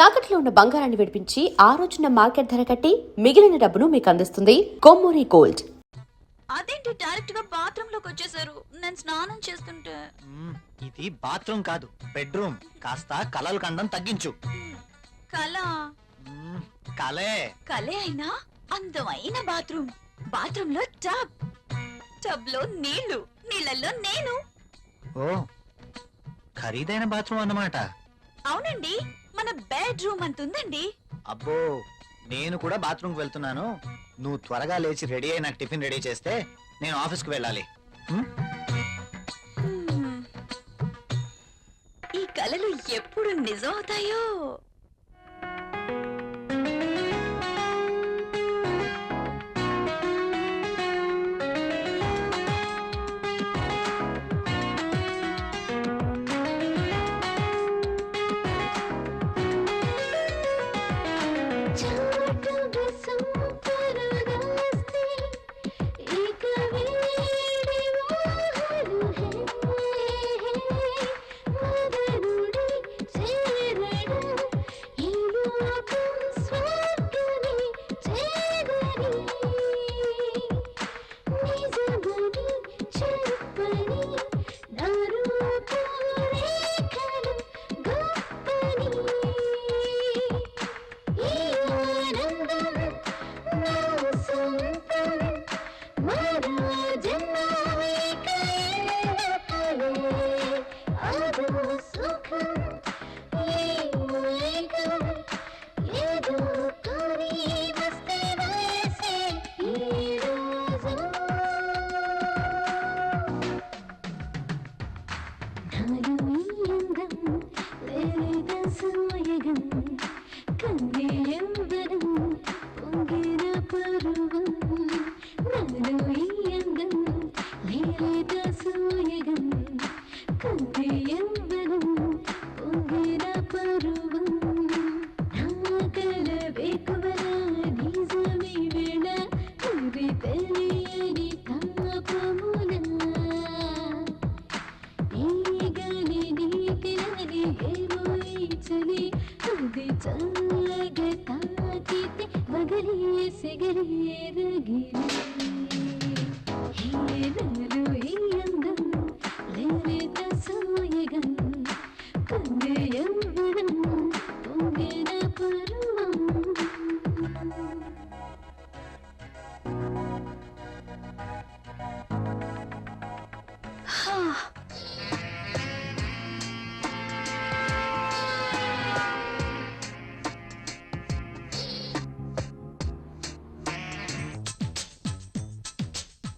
తాకట్లో ఉన్న బంగారాన్ని విడిపించి ఆ రోజున మార్కెట్ ధర కట్టి మిగిలిన డబ్బును మీకు అందిస్తుంది కొమ్మూరి గోల్డ్. అదేంటి డైరెక్ట్ గా బాత్రూమ్ లోకి వచ్చేసారు? నేను స్నానం చేస్తుంటే. ఇది బాత్రూమ్ కాదు, బెడ్రూమ్. కాస్త కలలు కండం తగ్గించు. కళ కలే కలే అయినా అందమైన బాత్రూమ్. బాత్రూమ్ లో టబ్, టబ్ లో నీళ్లు, నీళ్ళల్లో నేను. ఓ, ఖరీదైన బాత్రూమ్ అన్నమాట. అవునండి, మన బెడ్రూమ్ అంతుందండి. అబ్బో, నేను కూడా బాత్రూమ్ కి వెళ్తున్నాను. నువ్వు త్వరగా లేచి రెడీ అయి నాకు టిఫిన్ రెడీ చేస్తే నేను ఆఫీస్ కు వెళ్ళాలి. ఈ కలలు ఎప్పుడు నిజం అవుతాయో.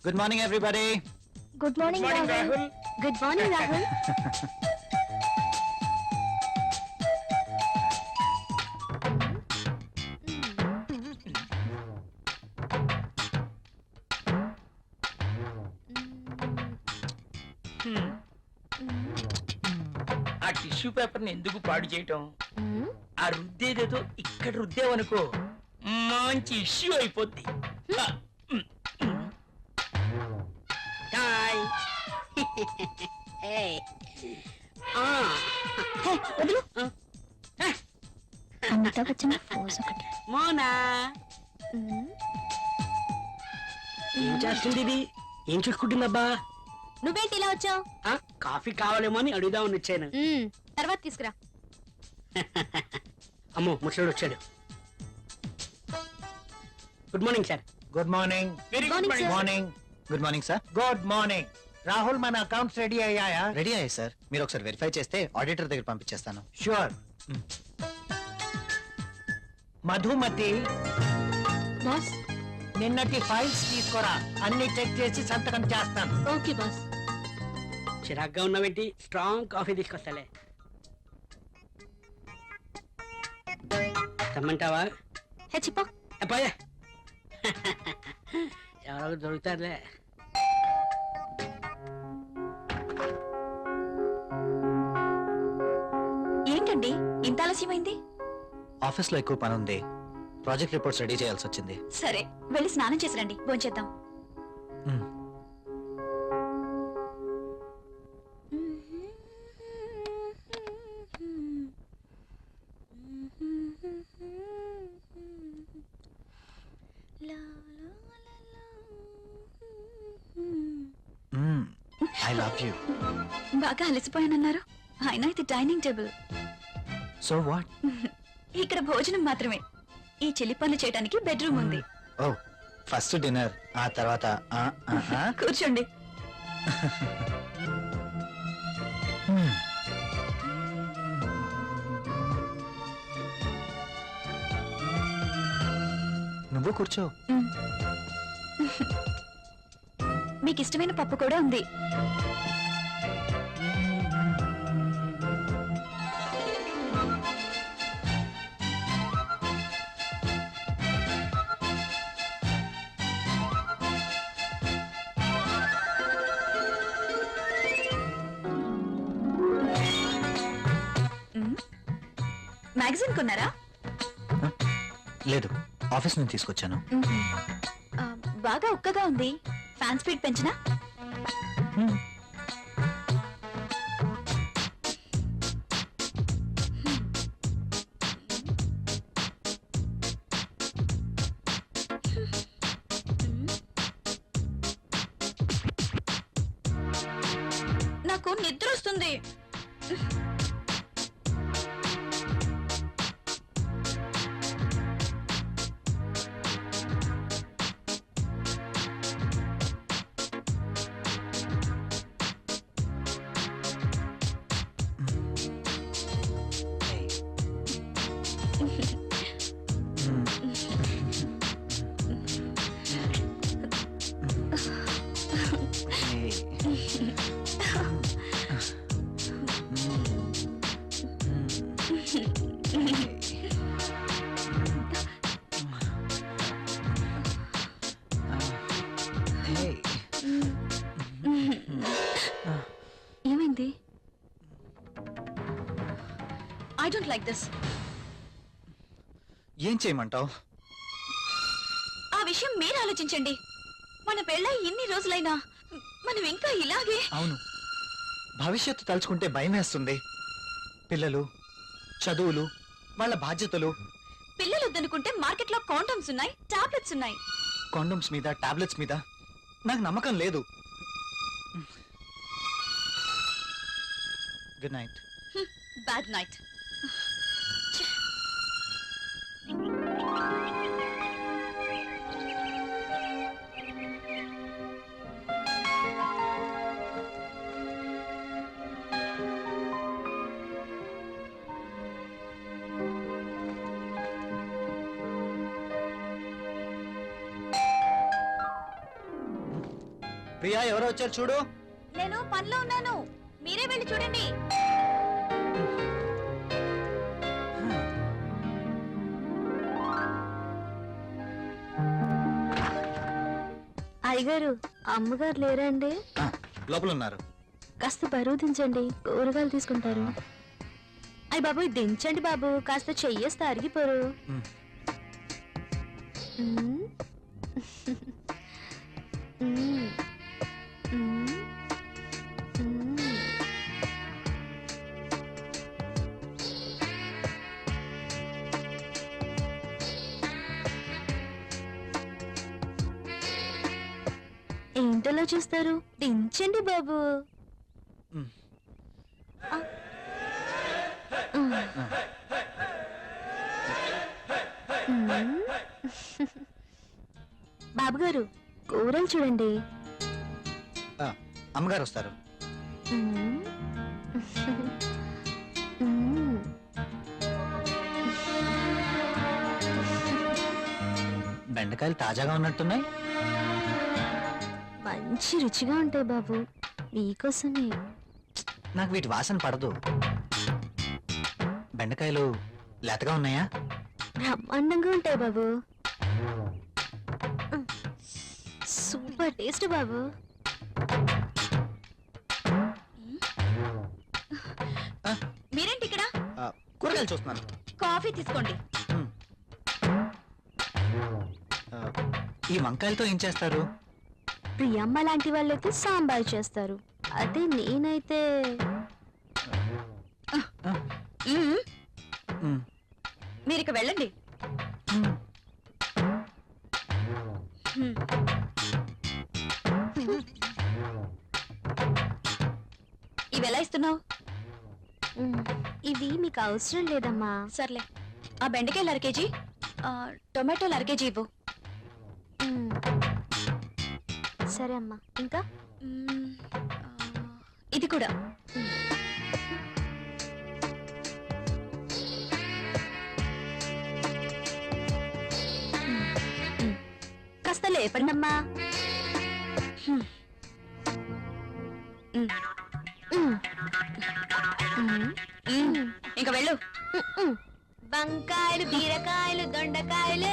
Good morning everybody. Good morning Rahul. Good morning Rahul. ఆ టిష్యూ పేపర్ ని ఎందుకు పాడు చేయటం? ఆ రుద్దేదేదో ఇక్కడ రుద్దేవనుకో మంచి ఇష్యూ అయిపోద్ది. మోనా ఏం చేస్తుంది ఇది? ఏం చూసుకుంటుందబ్బా? నువ్వేంటి ఇలా వచ్చావు? కాఫీ కావాలేమో అని అడుగుదామని వచ్చాను. తర్వాత తీసుకురా. అమ్మో, ముసలోడు వచ్చాడు. Good morning sir. Good morning. Very Morning, good sir. Morning. Good morning sir. Good morning. Rahul, మన అకౌంట్స్ రెడీ అయ్యాయా? రెడీ అయ్యాయి సార్. మీరు ఒకసారి వెరిఫై చేస్తే ఆడిటర్ దగ్గర పంపించేస్తాను. షూర్. మధుమతి, బాస్. నిన్నటి ఫైల్స్ తీసుకురా. అన్ని చెక్ చేసి సంతకం చేస్తాను. Okay boss. చిరాగ్గా ఉన్నావేంటి? Strong coffee తీసుకొస్తాలే. తమ్మంటావా? హెచ్చిపో. అబ్బాయే, ఎవరో దొరుకుతారులే. ఏంటండి ఇంత ఆలస్యమైంది? ఆఫీస్ లో ఎక్కువ పని ఉంది. ప్రాజెక్ట్ రిపోర్ట్స్ రెడీ చేయాల్సి వచ్చింది. సరే, వెళ్ళి స్నానం చేసి రండి, భోంచేద్దాం. I love you. బాగా అలసిపోయానన్నారు. అయినా ఇది డైనింగ్ టేబుల్. So what? ఇక్కడ భోజనం మాత్రమే. ఈ చిలి పనులు చేయడానికి బెడ్రూమ్ ఉంది. ఓ, ఫస్ట్ డిన్నర్, ఆ తర్వాత కూర్చోండి. నువ్వు కూర్చో. మీకు ఇష్టమైన పప్పు కూడా ఉంది. మ్యాగజైన్ కొన్నారా? లేదు, ఆఫీస్ నుంచి తీసుకొచ్చాను. బాగా ఉక్కగా ఉంది. ఫ్యాన్ స్పీడ్ పెంచినా? నాకు నిద్ర వస్తుంది. ఏమైంది? I don't like this. ఏం చేయమంటావు? ఆ విషయం మీరు ఆలోచించండి. మన పెళ్ళై ఇన్ని రోజులైనా మనం ఇంకా ఇలాగే. అవును, భవిష్యత్తు తలుచుకుంటే భయం వేస్తుంది. పిల్లలు, చదువులు, వాళ్ళ బాధ్యతలు. పిల్లలు వద్దనుకుంటే మార్కెట్లో కాండమ్స్ ఉన్నాయి, టాబ్లెట్స్ ఉన్నాయి. కాండమ్స్ మీద, టాబ్లెట్స్ మీద నాకు నమ్మకం లేదు. Good night. Bad night. Priya, ఎవరో వచ్చారు చూడు. నేను పనిలో ఉన్నాను, మీరే వెళ్ళి చూడండి. అయ్యగారు, అమ్మగారు లేరండి? లోపల ఉన్నారు. కాస్త బరువు దించండి, కూరగాయలు తీసుకుంటారు. అయ్య బాబు, దించండి బాబు, కాస్త చెయ్యేస్తే అరిగిపోరు. మ్. మ్. మ్. మ్. మ్. ఏంటలా చూస్తారు? దించండి బాబు. మ్. బాబు గారు, కూరలు చూడండి. అమ్మగారు వస్తారు. మ్మ్. మ్మ్. బెండకాయలు తాజాగా ఉన్నట్టున్నాయి. మంచి రుచిగా ఉంటాయి బాబు, మీకోసమే. నాకు వీటి వాసన పడదు. బెండకాయలు లేతగా ఉన్నాయా? బ్రహ్మాండంగా ఉంటాయి బాబు. సూపర్ టేస్ట్ బాబు. మీరేంటి ఇక్కడ? కూరగాయలు చూస్తున్నాను. కాఫీ తీసుకోండి. ఈ వంకాయలతో ఏం చేస్తారు? ప్రియమ్మ లాంటి వాళ్ళైతే సాంబార్ చేస్తారు, అదే నేనైతే మీరు ఇక వెళ్ళండి. ఇవి ఎలా ఇస్తున్నావు? ఇవి మీకు అవసరం లేదమ్మా. సర్లే, ఆ బెండకాయలు అర కేజీ, టొమాటోలు అర కేజీ ఇవ్వు. మ్మ్. సరే అమ్మా. ఇంకా మ్మ్, ఇది కూడా. కాస్త లేపండమ్మా. ఇంకా వెళ్ళు. వంకాయలు, బీరకాయలు, దొండకాయలు.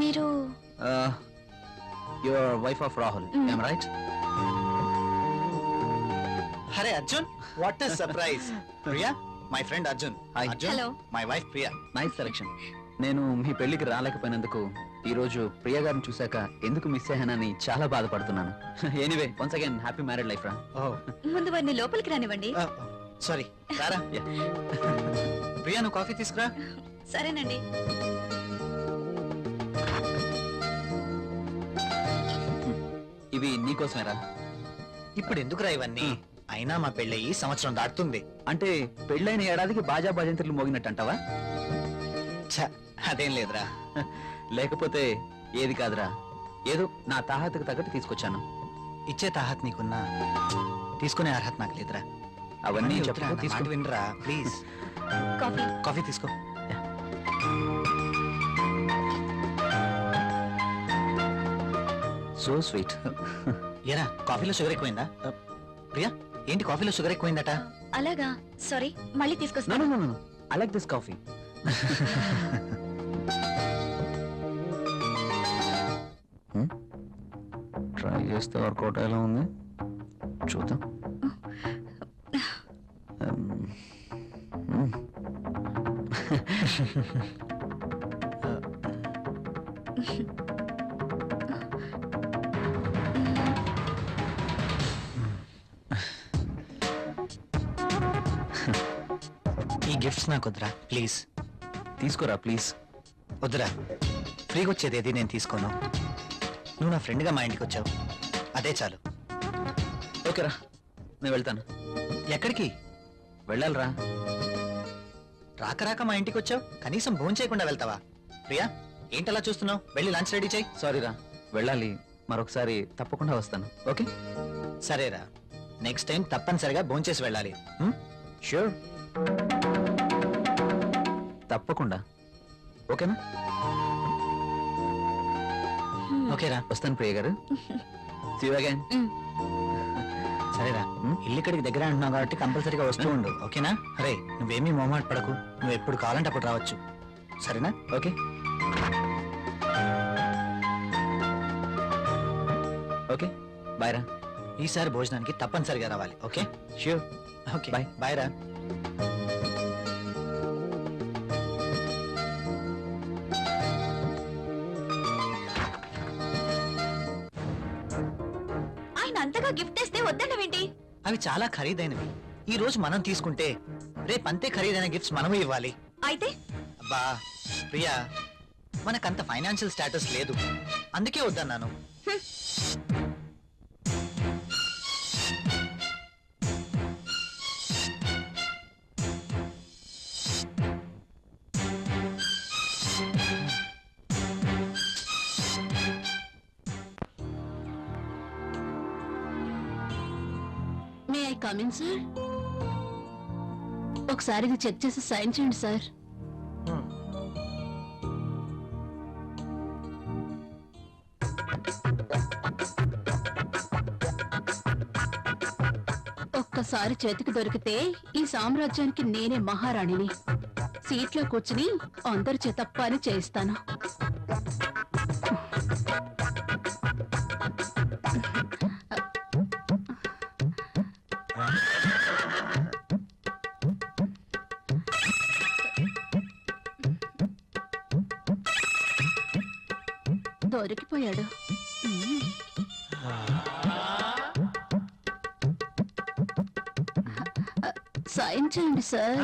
మీరు your wife of Rahul, Mm. Right? అరే Arjun, what is surprise! Priya, my friend Arjun. Arjun, Hello. My wife Priya. Nice selection. నేను మీ పెళ్లికి రాలేకపోయినందుకు ఈ రోజు ప్రియా గారిని చూశాక ఎందుకు మిస్ అయ్యానని చాలా బాధపడుతున్నాను. Anyway, once again happy married life రా. ముందు వారిని లోపలికి రానివ్వండి. సారీ, రారా. Yeah. ప్రియా, నువ్వు కాఫీ తీసుకురా. సరేనండి. ఇవి నీకోసమేరా. ఇప్పుడు ఎందుకురా ఇవన్నీ? అయినా మా పెళ్ళయి సంవత్సరం దాటుతుంది. అంటే పెళ్ళైన ఏడాదికి బాజా భజంత్రులు మోగినట్టు అంటావా? ఛ, అదేం లేదురా. లేకపోతే ఏది కాదురా, ఏదో నా తాహతకు తగ్గట్టు తీసుకొచ్చాను. ఇచ్చే తాహత్ నీకున్నా, తీసుకునే అర్హత నాకు లేదురా. అవన్నీ వద్దురా, చెప్పు, నా మాట తీసుకో. వినరా ప్లీజ్. కాఫీ. కాఫీ తీసుకో. So sweet. ఏరా, కాఫీలో షుగర్ ఎక్కువైందా? ప్రియా, ఏంటి కాఫీలో షుగర్ ఎక్కువైందట? అలాగా, సారీ, మళ్ళీ No, తీసుకొస్తాను. no, no, no, no. I like this coffee. Try చేస్తే వర్కౌట్ ఎలా ఉంది చూద్దాం. ఈ గిఫ్ట్స్ నాకు వద్దురా ప్లీజ్. తీసుకోరా ప్లీజ్. వద్దురా, ఫ్రీగా వచ్చేది ఏది నేను తీసుకోను. నువ్వు నా ఫ్రెండ్గా మా ఇంటికి వచ్చావు, అదే చాలు. ఓకేరా, నేను వెళ్తాను. ఎక్కడికి? వెళ్ళాలిరా. రాక రాక మా ఇంటికి వచ్చావు, కనీసం భోజనం చేయకుండా వెళ్తావా? ప్రియా, ఏంటలా చూస్తున్నావు? వెళ్ళి లంచ్ రెడీ చేయి. సారీరా, వెళ్ళాలి. మరొకసారి తప్పకుండా వస్తాను. ఓకే? సరేరా, నెక్స్ట్ టైం తప్పనిసరిగా భోంచేసి వెళ్ళాలి. హ్మ్? ష్యూర్, తప్పకుండా. ఓకేనా? ఓకేరా, వస్తాను ప్రియ గారు. See you again. సరేరా. ఇల్లు ఇక్కడికి దగ్గర అంటున్నావు కాబట్టి కంపల్సరీగా వస్తూ ఉండు, ఓకేనా? అరే, నువ్వేమీ మొహమాట పడకు, నువ్వు ఎప్పుడు కావాలంటే అప్పుడు రావచ్చు, సరేనా? ఓకే ఓకే, బాయ్ రా. ఈసారి భోజనానికి తప్పనిసరిగా రావాలి, okay? Sure. Okay, Bye. Bye రా. ఆయన అంతగా గిఫ్ట్ ఇస్తే వద్దన్నవేంటి? అవి చాలా ఖరీదైనవి. ఈ రోజు మనం తీసుకుంటే రేపు అంతే ఖరీదైన గిఫ్ట్స్ మనము ఇవ్వాలి. అయితే అబ్బా ప్రియా, మనకంత ఫైనాన్షియల్ స్టేటస్ లేదు, అందుకే వద్దన్నాను. May I come in sir? ఒకసారి ఇది చెక్ చేసి సైన్ చేయండి సార్. ఒక్కసారి చేతికి దొరికితే ఈ సామ్రాజ్యానికి నేనే మహారాణిని. సీట్లో కూర్చుని అందరి చేత పని చేయిస్తాను. దొరికిపోయాడు. సాయం చేయండి సార్.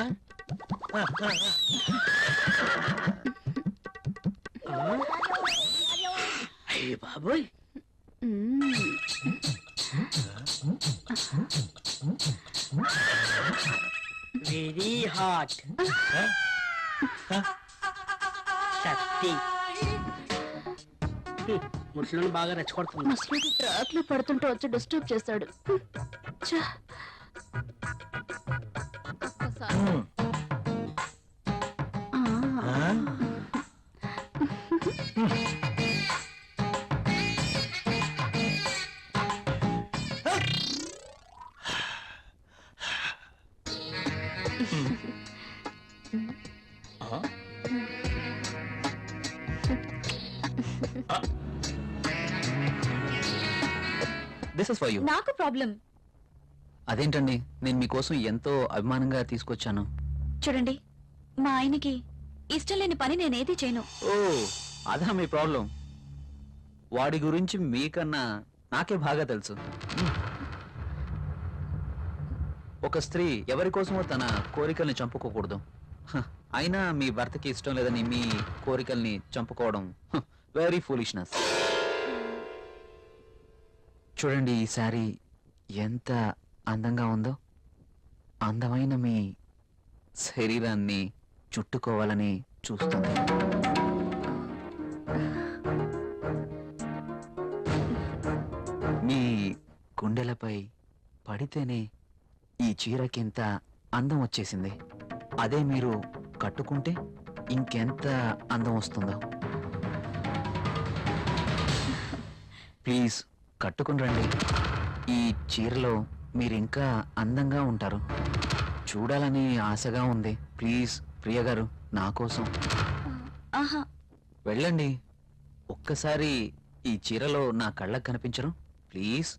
అయ్య బాబోయ్, మ్మ్. Very hot. సత్తి ముసలిని బాగా రెచ్చగొడుతుంది. ముసలికి ట్రాక్ లో పడుతుంటే వచ్చి డిస్టర్బ్ చేశాడు. ఛ. ఒక్కసారి. ఆ. This is for you. నాకు ప్రాబ్లం. అదేంటండి, నేను మీకోసం ఎంతో అభిమానంగా తీసుకొచ్చాను. చూడండి, మా ఆయనకి ఇష్టం లేని పని నేనేది చేయను. ఓ, అదా మీ ప్రాబ్లం. వాడి గురించి మీకన్నా నాకే బాగా తెలుసు. ఒక స్త్రీ ఎవరి కోసమో తన కోరికల్ని చంపుకోకూడదు. హ, అయినా మీ భర్తకి ఇష్టం లేదని మీ కోరికల్ని చంపుకోవడం వెరీ ఫూలిష్నెస్. చూడండి, ఈ శారీ ఎంత అందంగా ఉందో. అందమైన మీ శరీరాన్ని చుట్టుకోవాలని చూస్తుంది. మీ గుండెలపై పడితేనే ఈ చీరకింత అందం వచ్చేసింది. అదే మీరు కట్టుకుంటే ఇంకెంత అందం వస్తుందో. ప్లీజ్ కట్టుకుని రండి. ఈ చీరలో మీరు ఇంకా అందంగా ఉంటారు. చూడాలని ఆశగా ఉంది. ప్లీజ్ ప్రియ గారు, నా కోసం ఆహా, వెళ్ళండి. ఒక్కసారి ఈ చీరలో నా కళ్ళకు కనిపించరు? ప్లీజ్.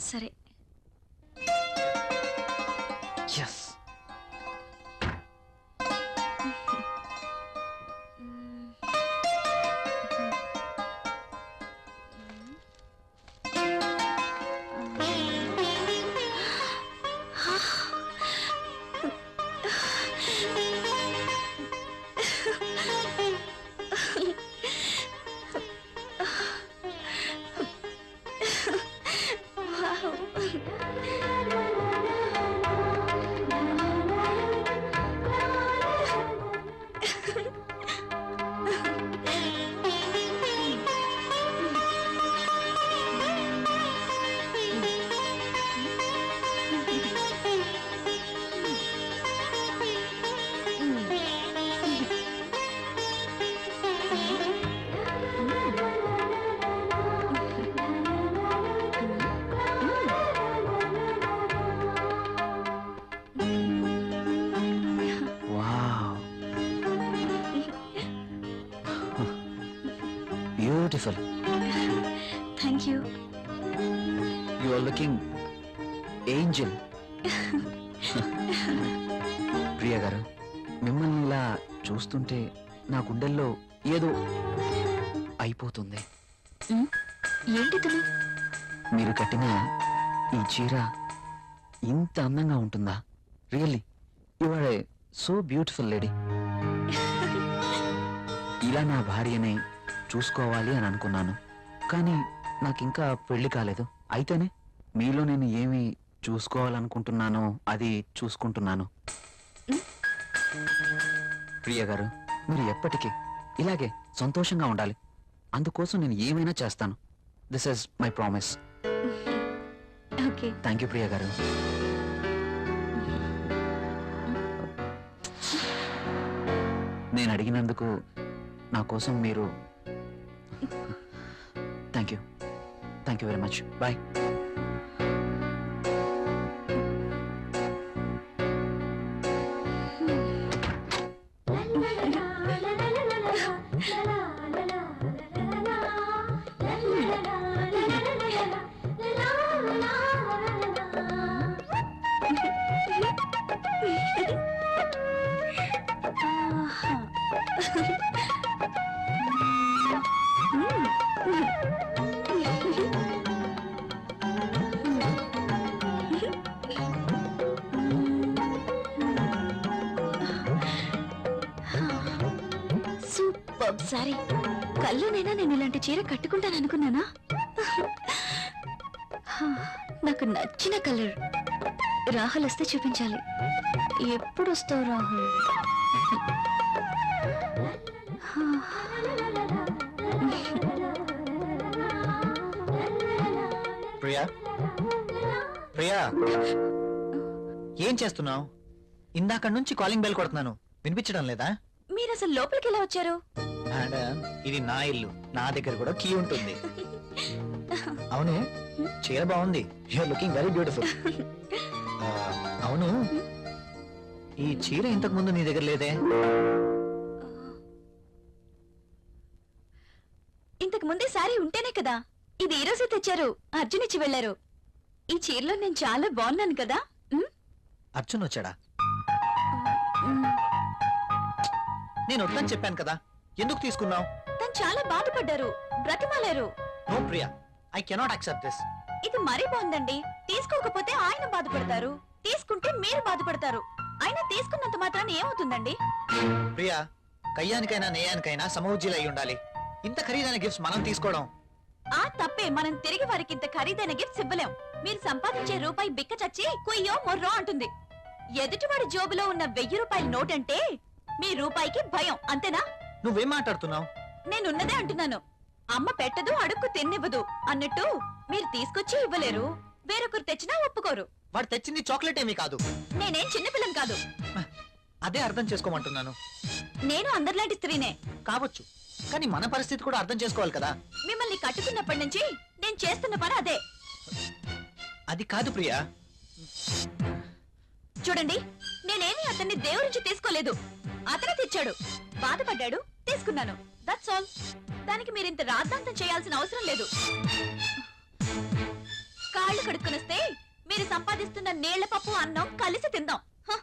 సరే. Yes. Wow, beautiful. Thank you. You are looking angel. Priya గారు, మిమ్మల్ని ఇలా చూస్తుంటే నా గుండెల్లో ఏదో అయిపోతుంది. ఏంటి తను? మీరు కట్టిన ఈ చీర ఇంత అందంగా ఉంటుందా? Really you are a so beautiful lady. ఇలా నా భార్యని చూసుకోవాలి అని అనుకున్నాను, కానీ నాకింకా పెళ్లి కాలేదు. అయితేనే మీలో నేను ఏమి చూసుకోవాలనుకుంటున్నానో అది చూసుకుంటున్నాను. ప్రియ గారు, మీరు ఎప్పటికీ ఇలాగే సంతోషంగా ఉండాలి. అందుకోసం నేను ఏమైనా చేస్తాను. This is my promise. Okay. Thank you Priya గారు. నేను అడిగినందుకు నా కోసం మీరు thank you very much. Bye. Super sorry. కల్లోనైనా నేను ఇలాంటి చీర కట్టుకుంటాను అనుకున్నానా? నాకు నచ్చిన కలర్. రాహుల్ వస్తే చూపించాలి. ఎప్పుడు వస్తావు రాహుల్? ప్రియా ప్రియా ఏం చేస్తున్నావు? ఇందాక నుంచి కాలింగ్ బెల్ కొడుతున్నాను, వినిపించడం లేదా? మీరు అసలు లోపలికి ఎలా వచ్చారు? మేడం, ఇది నా ఇల్లు, నా దగ్గర కూడా కీ ఉంటుంది. అవును, చీర బాగుంది. You are looking very beautiful. అవును, ఈ చీర ఇంతకు ముందు నీ దగ్గర లేదే? ఇంతకు ముందే సారీ ఉంటేనే కదా. ఇది ఈ రోజే తెచ్చారు. అర్జున్ ఇచ్చి వెళ్లారు. ఈ చీరలో నేను చాలా బాగున్నాను కదా. అర్జున్ వచ్చాడా? మ్, నేను వద్దని చెప్పాను కదా, ఎందుకు తీసుకున్నావు? తను చాలా బాధపడ్డారు, బ్రతిమాలారు. No Priya, I cannot accept this. ఇది మరీ బాగుందండి. తీసుకోకపోతే ఆయన బాధపడతారు, తీసుకుంటే మీరు బాధపడతారు. అయినా తీసుకున్నంత మాత్రాన ఏమవుతుందండి? ప్రియా, కయ్యానికైనా నేయానికైనా సమౌజ్జీలు అయి ఉండాలి. ఇంత ఖరీదైన గిఫ్ట్స్ మనం తీసుకోవడం ఆ తప్పే. మనం తిరిగి వారికి ఇంత ఖరీదైన గిఫ్ట్స్ ఇవ్వలేం. మీరు సంపాదించే రూపాయి బిక్క చచ్చి కుయ్యో మొర్రో అంటుంది. ఎదుటివాడి జోబులో ఉన్న 1000 రూపాయల నోట్ అంటే మీ రూపాయికి భయం, అంతేనా? నువ్వేం మాట్లాడుతున్నావు? నేనున్నదే అంటున్నాను. అమ్మ పెట్టదు, అడుక్కు తిన్నివ్వదు అన్నట్టు మీరు తీసుకొచ్చి ఇవ్వలేరు, వేరొకరు తెచ్చినా ఒప్పుకోరు. వాడు తెచ్చింది చాక్లెట్ ఏమీ కాదు. నేనేం చిన్నపిల్లని కాదు. అదే అర్థం చేసుకోమంటున్నాను. నేను అందరిలాంటి స్త్రీనే. కావచ్చు, కానీ మన పరిస్థితి కూడా అర్థం చేసుకోవాలి కదా. మిమ్మల్ని కట్టుకున్నప్పటి నుంచి నేను చేస్తున్న పని అదే. అది కాదు ప్రియా. చూడండి, నేనేమి అతన్ని దేవురించి తీసుకోలేదు. అతనే తెచ్చాడు, బాధపడ్డాడు, తీసుకున్నాను. That's all. దానికి మీరింత రాద్ధాంతం చేయాల్సిన అవసరం లేదు. కాళ్ళు కడుక్కునిస్తే మీరు సంపాదిస్తున్న నీళ్ల పప్పు అన్నం కలిసి తిందాం. హ.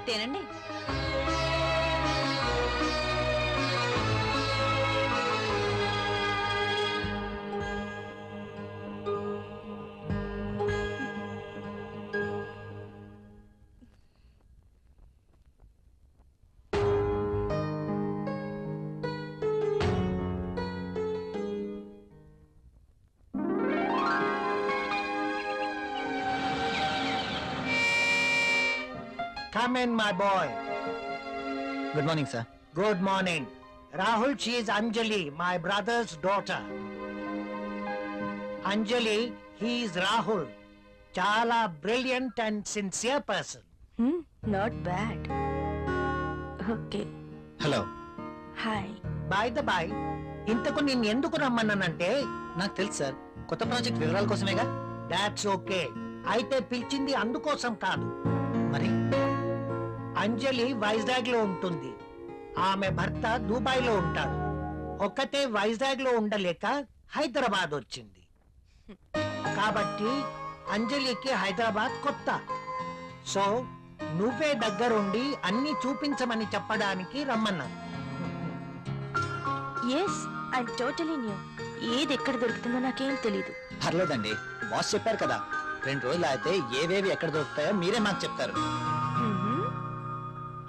తినండి. Come in, my boy. Good morning sir. Good morning. Rahul, she is Anjali, my brother's daughter. Anjali, he is Rahul. Chala brilliant and sincere person. Not bad. Okay, hello. Hi. By the by, ఇంతకు నేను ఎందుకు రమ్మన్నానంటే, నాకు తెలుసు sir, కొత్త project వివరాల కోసమేగా. That's okay. అయితే పిలిచింది అందుకోసం కాదు. మరి అంజలి వైజాగ్ లో ఉంటుంది, ఆమె భర్త దుబాయ్ లో ఉంటాడు. ఒక్కతే వైజాగ్ లో ఉండలేక హైదరాబాద్ వచ్చింది. కాబట్టి అంజలికి హైదరాబాద్ కొత్త. సో నువ్వే దగ్గరుండి అన్ని చూపించమని చెప్పడానికి రమ్మన్నాను. Yes, I totally new. ఏది ఎక్కడ దొరుకుతుందో నాకేం తెలీదు. పర్లేదండి, బాస్ చెప్పారు కదా, 2 రోజులు అయితే ఏవేవి ఎక్కడ దొరుకుతాయో మీరే మాకు చెప్తారు.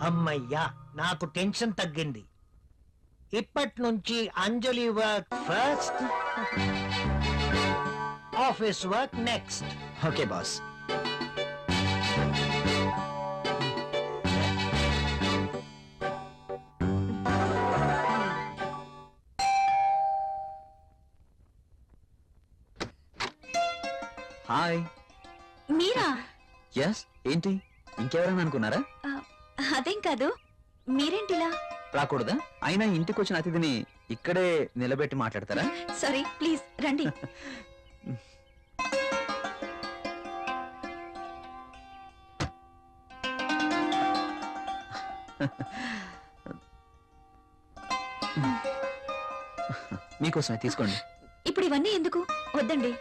అమ్మయ్యా, నాకు టెన్షన్ తగ్గింది. ఇప్పటి నుంచి Anjali work first, office work next. Okay boss. Hi. మీరా? ఎస్, ఏంటి ఇంకెవరైనా అనుకున్నారా? అదేం కాదు, మీరేంటిలా? రాకూడదా? అయినా ఇంటికి వచ్చిన అతిథిని ఇక్కడే నిలబెట్టి మాట్లాడతారా? సారీ, ప్లీజ్ రండి. మీకోసమే తీసుకోండి. ఇప్పుడు ఇవన్నీ ఎందుకు? వద్దండి.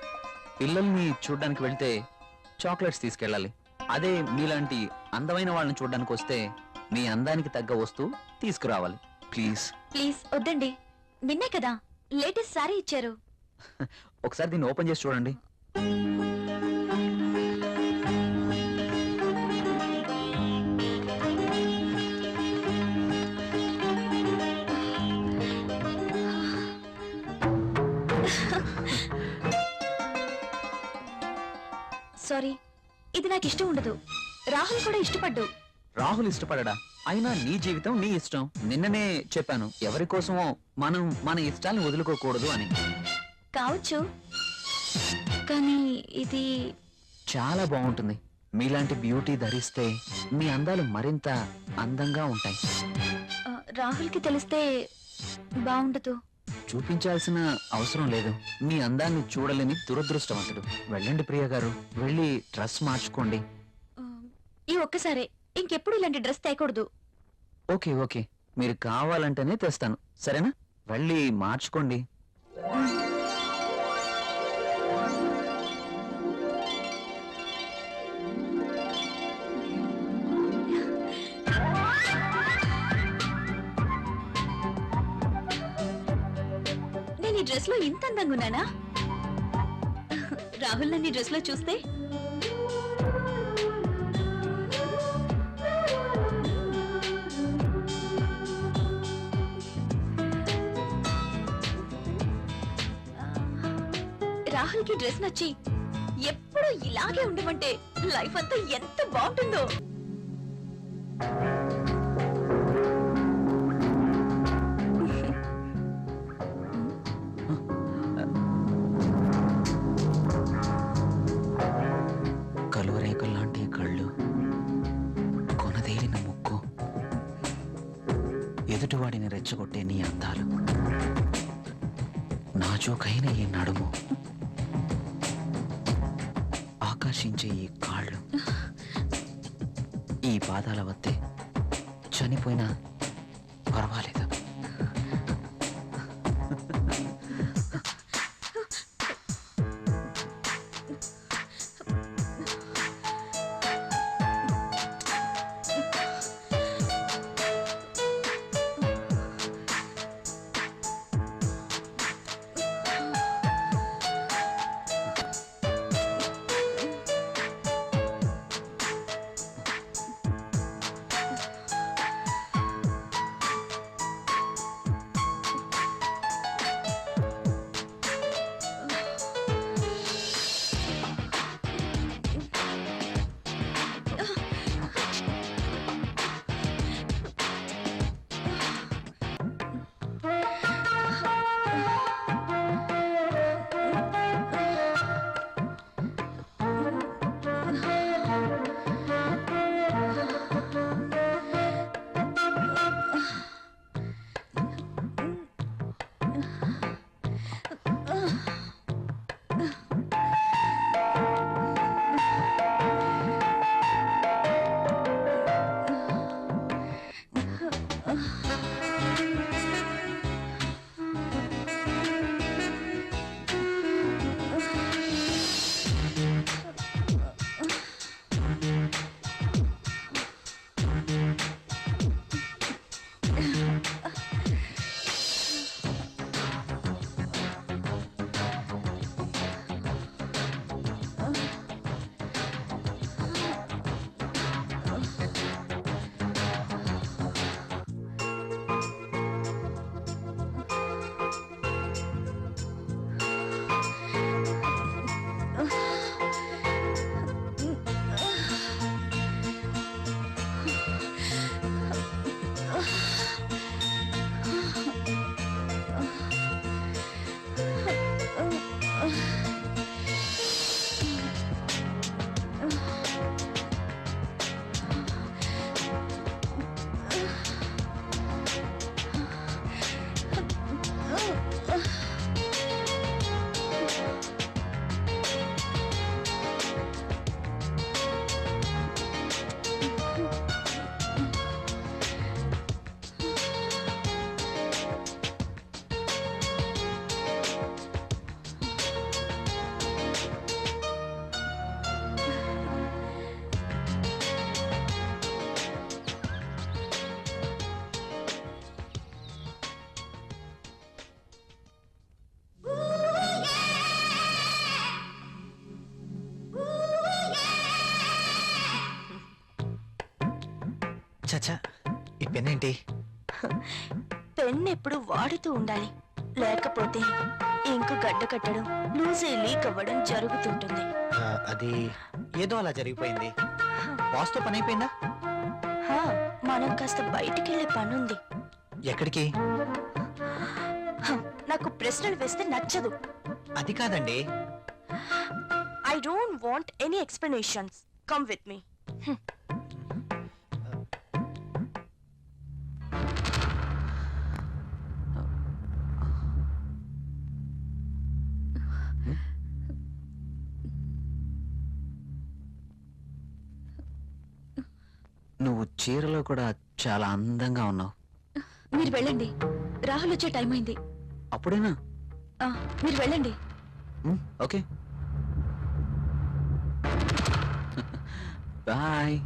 పిల్లల్ని చూడ్డానికి వెళ్తే చాక్లెట్స్ తీసుకెళ్ళాలి. అదే మీలాంటి అందమైన వాళ్ళని చూడ్డానికి వస్తే మీ అందానికి తగ్గ వస్తువు తీసుకురావాలి. ప్లీజ్ ప్లీజ్ వద్దండి. నిన్నే కదా లేటెస్ట్ సారీ ఇచ్చారు. ఒకసారి దీన్ని ఓపెన్ చేసి చూడండి. సారీ, ఇది నాకు ఇష్టం ఉండదు. రాహుల్ కూడా ఇష్టపడ్డు. రాహుల్ ఇష్టపడడా? అయినా నీ జీవితం నీ ఇష్టం. నిన్ననే చెప్పాను, ఎవరి కోసమో మనం మన ఇష్టాల్ని వదులుకోకూడదు అని. కావచ్చు, కానీ ఇది చాలా బాగుంటుంది. మీలాంటి బ్యూటీ ధరిస్తే మీ అందాలు మరింత అందంగా ఉంటాయి. రాహుల్కి తెలిస్తే బాగుండదు. చూపించాల్సిన అవసరం లేదు. మీ అందాన్ని చూడలేని దురదృష్టవంతుడు. వెళ్ళండి ప్రియ గారు, వెళ్ళి డ్రెస్ మార్చుకోండి. ఈ ఒక్కసారే, ఇంకెప్పుడు ఇలాంటి డ్రెస్ తేకూడదు. ఓకే ఓకే, మీరు కావాలంటేనే తెస్తాను, సరేనా? వెళ్ళి మార్చుకోండి. నేను ఈ డ్రెస్ లో ఇంత అందంగా ఉన్నానా? రాహుల్ నన్ను ఈ డ్రెస్ లో చూస్తే రాహుల్ కి డ్రెస్ నచ్చి ఎప్పుడు ఇలాగే ఉండమంటే లైఫ్ అంతా ఎంత బాగుంటుందో. కలువరేకుల్లాంటి కళ్ళు, కొనదేలిన ముక్కు, ఎదుటివాడిని రెచ్చగొట్టే నీ అందాలు, నాజూకైన ఈ నడుము, ఆకర్షించే ఈ కాళ్ళు, ఈ పాదాల వద్దే చనిపోయినా పర్వాలేదు. చచ్చా ఈ పెన్ ఏంటి? పెన్ ఎప్పుడు వాడుతూ ఉండాలి, లేకపోతే ఇంకు గడ్డ కట్టడం, లూజ్ అయి లీక్ అవ్వడం జరుగుతుంటుంది. అది ఏదో అలా జరిగిపోయింది. బాస్తో పని అయిపోయిందా? హా, మనం కాస్త బయటికి వెళ్ళే పనుంది. ఎక్కడికి? నాకు ప్రశ్నలు వేస్తే నచ్చదు. అది కాదండి. I don't want any explanations. Come with me. నువ్వు చీరలో కూడా చాలా అందంగా ఉన్నావు. మీరు వెళ్ళండి, రాహుల్ వచ్చే టైం అయింది. అప్పుడేనా? మీరు వెళ్ళండి. Okay bye.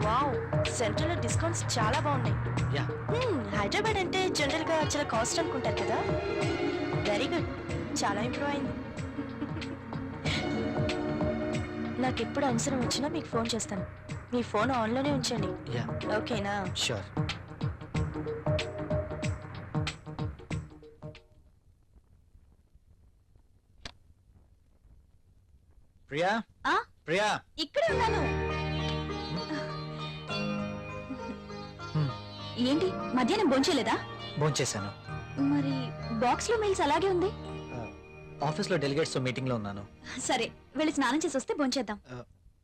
వావ్, సెంట్రల్ లో డిస్కౌంట్స్ చాలా బాగున్నాయి. యా. హైదరాబాద్ అంటే జనరల్ గా చాలా కాస్ట్ అనుకుంటారు కదా. వెరీ గుడ్, చాలా ఇంప్రూవ్ అయింది. నాకు ఎప్పుడు అవసరం వచ్చినా మీకు ఫోన్ చేస్తాను. మీ ఫోన్ ఆన్లోనే ఉంచండి, యా ఓకేనా? షూర్. ప్రియా, ఆ? ప్రియా, ఇక్కడే ఉన్నాను. ఏంటి మధ్యాహ్నం భోంచేయలేదా? భోంచేశాను. మరి బాక్స్ లో మెయిల్స్ అలాగే ఉంది. ఆఫీస్లో డెలిగేట్స్ మీటింగ్ లో ఉన్నాను. సరే, వెళ్ళి స్నానం చేసి వస్తే భోంచేద్దాం.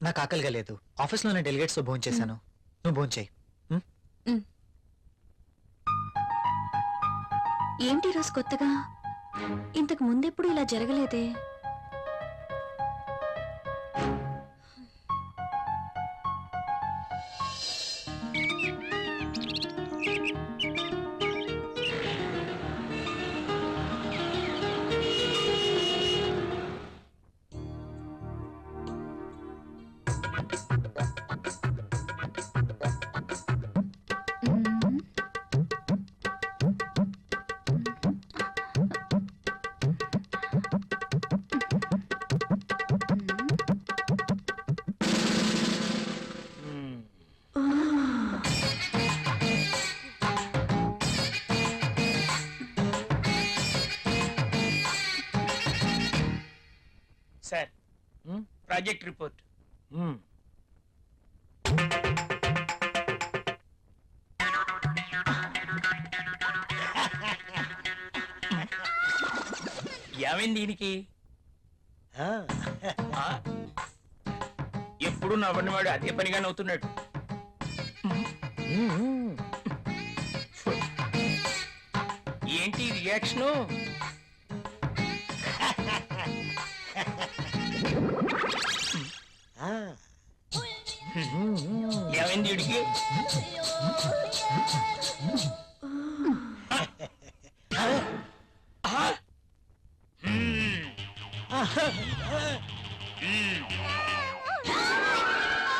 నాకు ఆకలిగా లేదు. ఆఫీస్లోనే డెలిగేట్స్ తో భోంచేశాను. నువ్వు భోంచేయి. ఏంటి రోజు కొత్తగా? ఇంతకు ముందెప్పుడు ఇలా జరగలేదే. Sir, project report. ఏమైంది దీనికి? ఆ? ఎప్పుడు నవ్వని వాడు అదే పనిగా నవ్వుతున్నాడు. ఏంటి రియాక్షను? ఏమైంది వీడికి?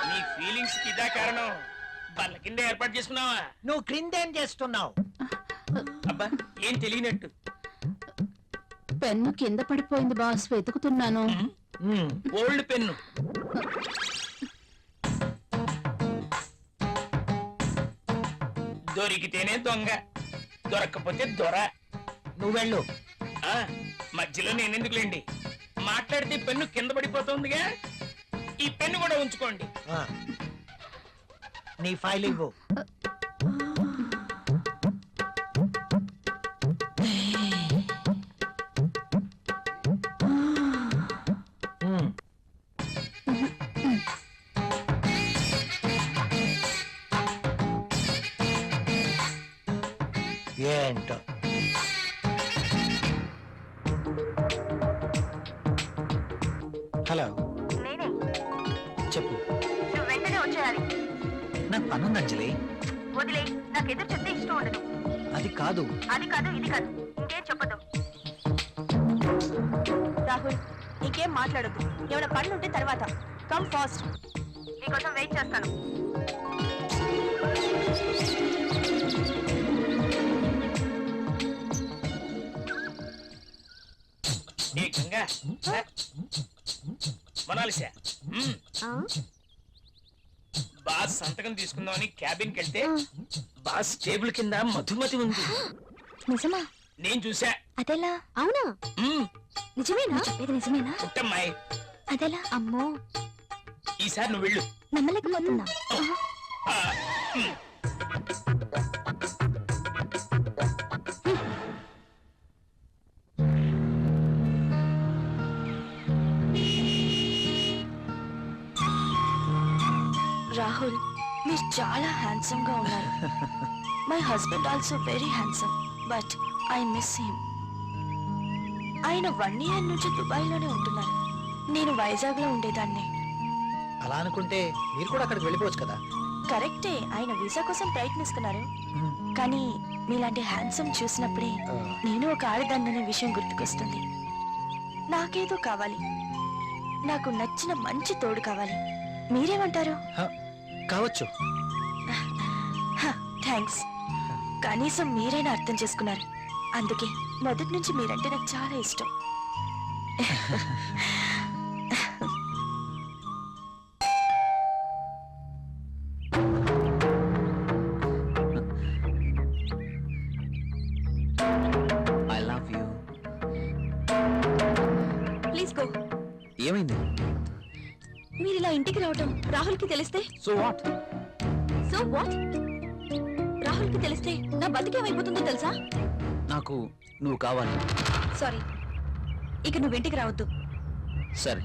నీ ఫీలింగ్స్ కి ఇదా కారణం? బల్ల కింద ఏర్పాటు చేసుకున్నావా? నువ్వు క్రిందేం చేస్తున్నావు? అబ్బా, ఏం తెలియనట్టు. పెన్ను కింద పడిపోయింది బాస్, వెతుకుతున్నాను. Old pen. దొరికితేనే దొంగ, దొరక్కపోతే దొర. నువ్వెళ్ళు. ఆ, మధ్యలో నేనెందుకులేండి, మాట్లాడితే పెన్ను కింద పడిపోతుందిగా. ఈ పెన్ను కూడా ఉంచుకోండి. నీ ఫైల్ ఇవ్వు. ఏంటో హలో, నేనే. చెప్పు. నువ్వు వెంటనే వచ్చేయాలి. నాకు పనుంది అంజలి. వదిలే, నాకు ఎదురు చెప్తే ఇష్టం ఉండదు. అది కాదు. అది కాదు, ఇది కాదు, ఇంకేం చెప్పదు. రాహుల్, ఇంకేం మాట్లాడద్దు. ఏమైనా పనులు ఉంటే తర్వాత. కమ్ ఫాస్ట్, నీకోసం వెయిట్ చేస్తాను. ఏ గంగా మనాలిసా బాస్ సంతకం తీసుకుందామని క్యాబిన్కి వెళ్తే బాస్ టేబుల్ కింద మధుమతి ఉంది. నిజమా? నేను చూసా. అదెలా? అవునా? మ్మ్. నిజమేనా? చెప్పేది నిజమేనా? పుట్టమ్మాయి, అదెలా? అమ్మో, ఈసారి నువ్వు వెళ్ళు. నమ్మలేకపోతున్నా. ఆ, మ్మ్. రాహుల్, మీరు చాలా హ్యాండ్సమ్ గా ఉన్నారు. My husband also very handsome, but I miss him. ఆయన 1 year నుంచి దుబాయ్ లోనే ఉంటున్నారు. నేను వైజాగ్ లో ఉండేదాన్ని. అలా అనుకుంటే మీరు కూడా అక్కడికి వెళ్ళిపోవచ్చు కదా. కరెక్టే, ఆయన వీసా కోసం ప్రయత్నిస్తున్నారు. కానీ మీలాంటి హ్యాండ్సమ్ చూసినప్పుడే నేను ఒక ఆడదాన్ననే విషయం గుర్తుకొస్తుంది. నాకేదో కావాలి, నాకు నచ్చిన మంచి తోడు కావాలి. మీరేమంటారు? కావచ్చు. థ్యాంక్స్. కనీసం మీరైనా అర్థం చేసుకున్నారు. అందుకే మొదటి నుంచి మీరంటే నాకు చాలా ఇష్టం. I love you. Please go. ఏమైంది? మీరు ఇలా ఇంటికి రావటం రాహుల్కి తెలిస్తే? So what? So what? రాహుల్కి తెలిస్తే నా బతికేమైపోతుందో తెలుసా? నాకు నువ్వు కావాలి. సారీ, ఇక నువ్వు ఇంటికి రావద్దు. సరే,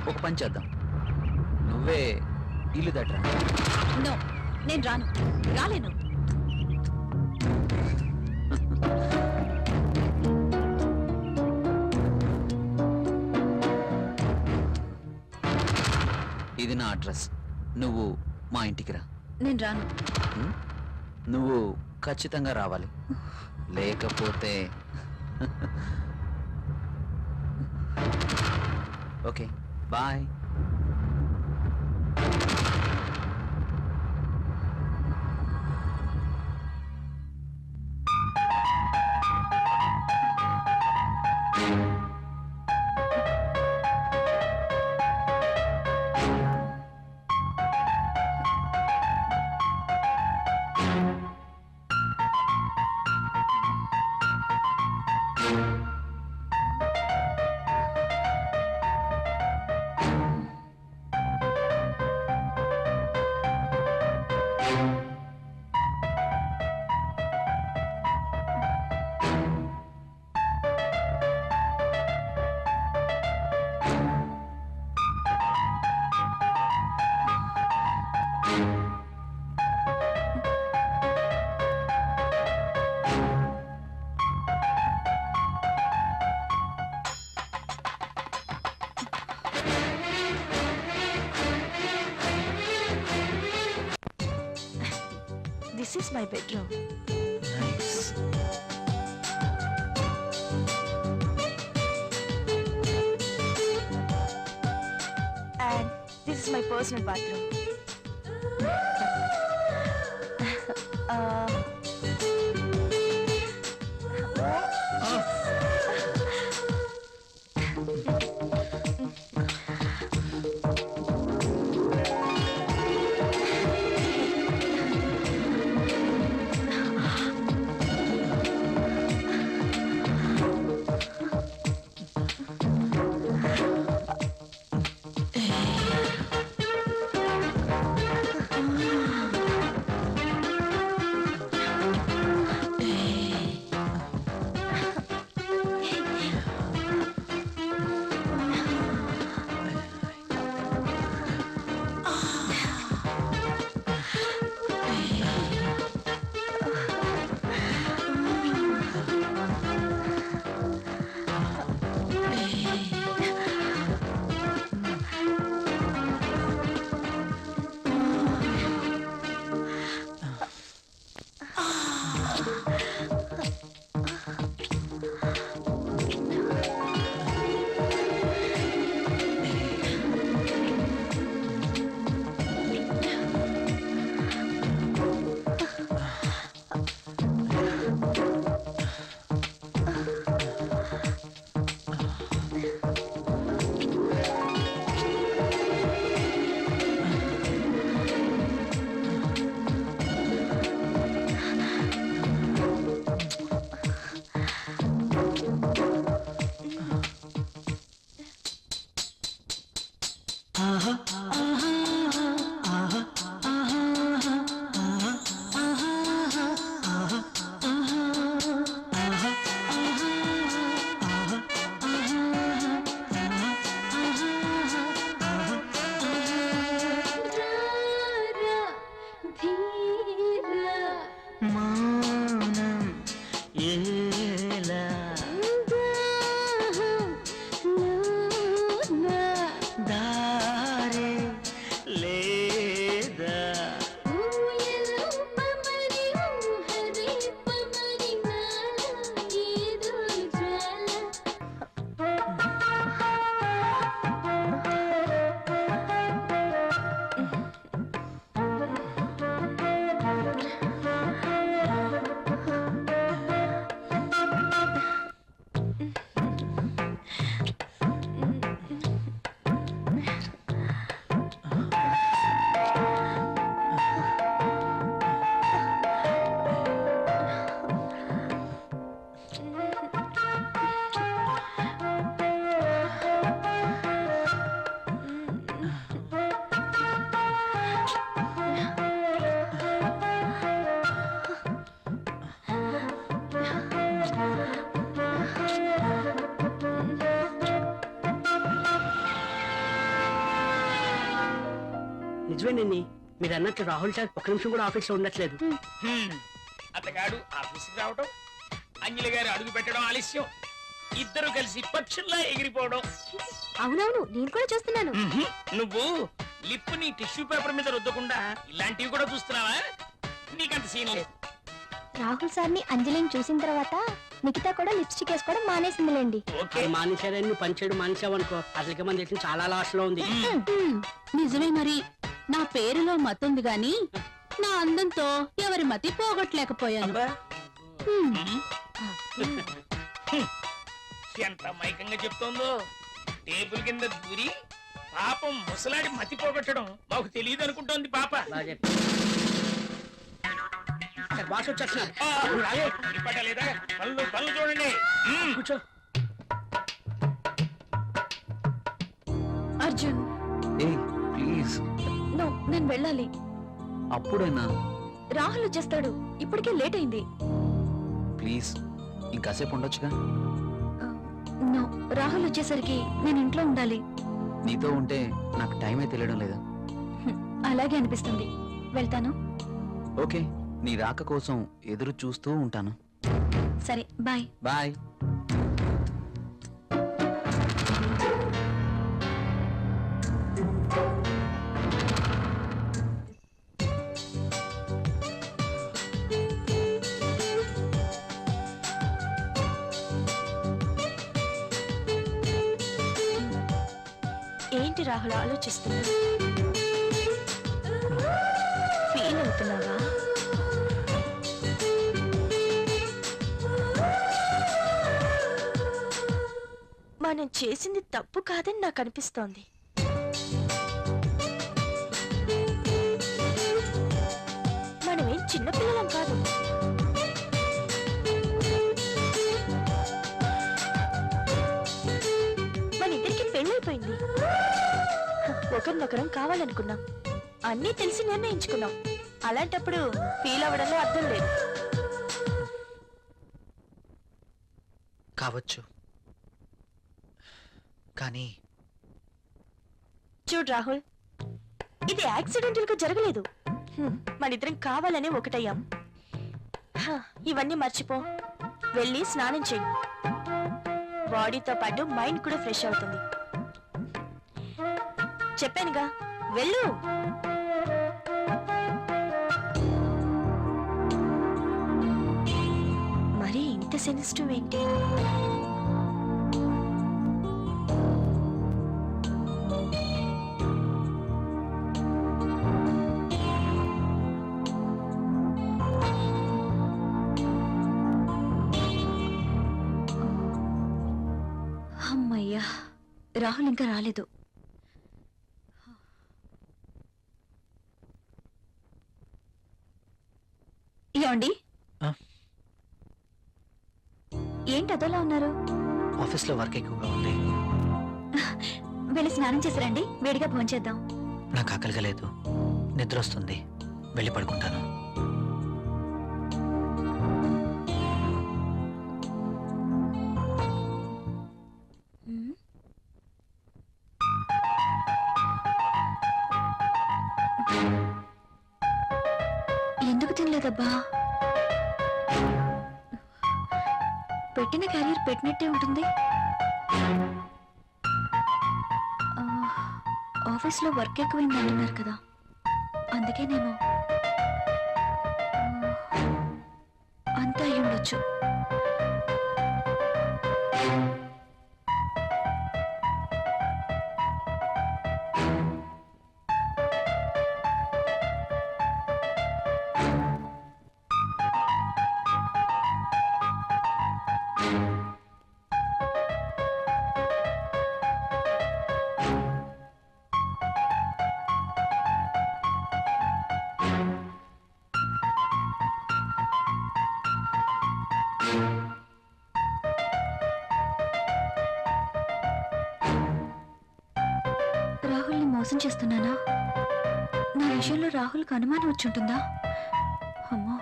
ఒక పని చేద్దాం. నువ్వే ఇల్లు దట్రా. నో, నేను రాను, రాలేను. ఇది నా అడ్రస్. నువ్వు మా ఇంటికి రా. నేను రాను. నువ్వు ఖచ్చితంగా రావాలి, లేకపోతే okay bye. This is my bedroom. Nice. And this is my personal bathroom. మౌనం ఏలా దారే లేదా నిజమేనండి, మీరు అన్నట్టు రాహుల్ సార్ ఒక్క నిమిషం కూడా ఆఫీస్ లో ఉండట్లేదు. అతగాడు ఆఫీస్కి రావడం, అంజలి గారు అడుగు పెట్టడం ఆలస్యం, ఇద్దరు కలిసి పక్షుల్లా ఎగిరిపోవడం. అవునవును, నేను కూడా చూస్తున్నాను. నువ్వు లిప్ ని టిష్యూ పేపర్ మీద రుద్దకుండా ఇలాంటివి కూడా చూస్తున్నావా? నీకంత సీన్ లేదు. రాహుల్ సార్ని అంజలిని చూసిన తర్వాత నిఖిత కూడా లిప్స్టిక్ వేసుకోవడం మానేసిందిలేండి. ఓకే, అది మానేశారని నువ్వు పనిచేయడం మానేసావనుకో, అసలుకే మన దేశం చాలా లాస్ లో ఉంది. నిజమే మరి. నా పేరులో మతుంది గాని నా అందంతో ఎవరి మతి పోగొట్టలేకపోయాను. అబ్బా, ఎంత మైకంగా చెప్తోందో. టేబుల్ కింద దూరి పాపం ముసలాడి మతి పోగొట్టడం మాకు తెలియదు అనుకుంటోంది పాప. బాగా చెప్పావు. సార్, బాస్ వచ్చేస్తున్నారు. ఆ, నువ్వు రాలే. ఇప్పటలేదా? పనులు చూడండి. కూర్చో. అర్జున్, ఏ ప్లీజ్, నేను వెళ్ళాలి. అప్పుడేనా? రాహుల్ వచ్చేస్తాడు, ఇప్పటికే లేట్ అయింది. ప్లీజ్ ఇంకాసేపు ఉండొచ్చుగా. నో, రాహుల్ వచ్చేసరికి నేను ఇంట్లో ఉండాలి. నీతో ఉంటే నాకు టైమే తెలియడం లేదా. అలాగే అనిపిస్తుంది. వెళ్తాను. ఓకే, నీ రాక కోసం ఎదురు చూస్తూ ఉంటాను. సరే, బాయ్. బాయ్. ఏంటి రాహుల్ ఆలోచిస్తున్నా? ఫీల్ అవుతున్నావా? మనం చేసింది తప్పు కాదని నాకు అనిపిస్తోంది. మనమేం చిన్నపిల్లలం కాదు. మన ఇద్దరికి పెళ్ళైపోయింది. ఒకరినొకరం కావాలనుకున్నాం, అన్నీ తెలిసి నిర్ణయించుకున్నాం. అలాంటప్పుడు ఫీల్ అవ్వడంలో అర్థం లేదు. కావచ్చు, కానీ చూడు రాహుల్, ఇది యాక్సిడెంటల్ గా జరగలేదు. మనిద్దరం కావాలనే ఒకటయ్యాం. ఇవన్నీ మర్చిపో, వెళ్ళి స్నానం చేయి. బాడీతో పాటు మైండ్ కూడా ఫ్రెష్ అవుతుంది. చెప్పానుగా, వెళ్ళు. మరి ఇంత సెన్సిటివ్ ఏంటి? అమ్మయ్యా, రాహుల్ ఇంకా రాలేదు. ఏమండి, ఆ? ఏంటి అదోలా ఉన్నారు? ఆఫీస్లో వర్క్ ఎక్కువగా ఉంది. వీళ్ళ వెళ్ళి స్నానం చేసిరండి, వేడిగా భోంచేద్దాం. నాకు ఆకలిగా లేదు, నిద్ర వస్తుంది, వెళ్ళి పడుకుంటాను. ఎందుకు తినలేదబ్బా? పెట్టిన క్యారియర్ పెట్టినట్టే ఉంటుంది. ఆఫీస్లో వర్క్ ఎక్కువైంది అంటున్నారు కదా, అందుకే నేను అంతా అయి ఉండొచ్చు. రాహుల్ని మోసం చేస్తున్నానా? నా విషయంలో రాహుల్కి అనుమానం వచ్చుంటుందా? అమ్మో,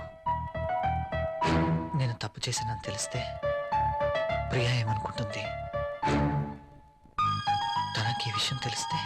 నేను తప్పు చేశానని తెలిస్తే ప్రియా ఏమనుకుంటుంది? తనకి ఈ విషయం తెలిస్తే